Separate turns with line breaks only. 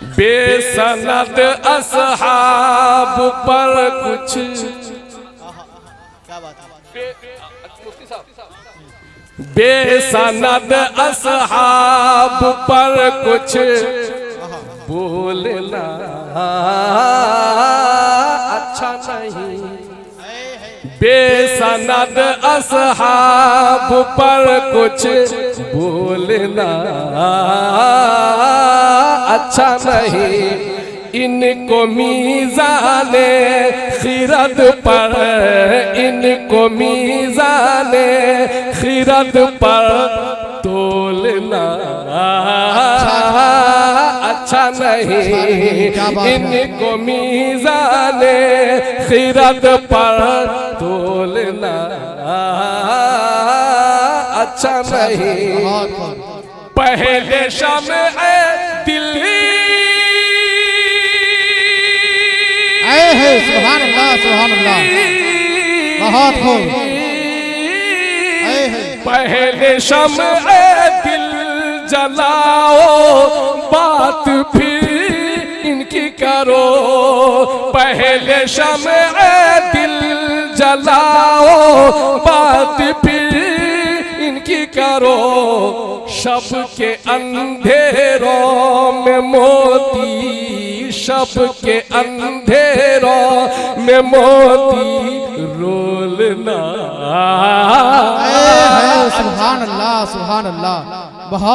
बेसनद असहाब पर कुछ बेसनद असहाब पर कुछ बोलना अच्छा नहीं। बेसनद असहाब पर कुछ बोलना अच्छा नहीं। इनको मीज़ाने खिरद पर इनको मीज़ाने खिरद पर तोलना अच्छा नहीं। इनको मीज़ाने खिरद पर तोलना अच्छा नहीं। पहले शम्अ दिल
है। सुभान अल्लाह, सुभान अल्लाह, बहुत खूब।
पहले शम्अ दिल जलाओ, बात फिर इनकी करो। पहले शम्अ दिल जलाओ, बात फिर इनकी करो। शब के अंधेरों में मोती, शब के अंधेरों में मोती रोलना।
सुभान अल्लाह, सुभान अल्लाह, बहुत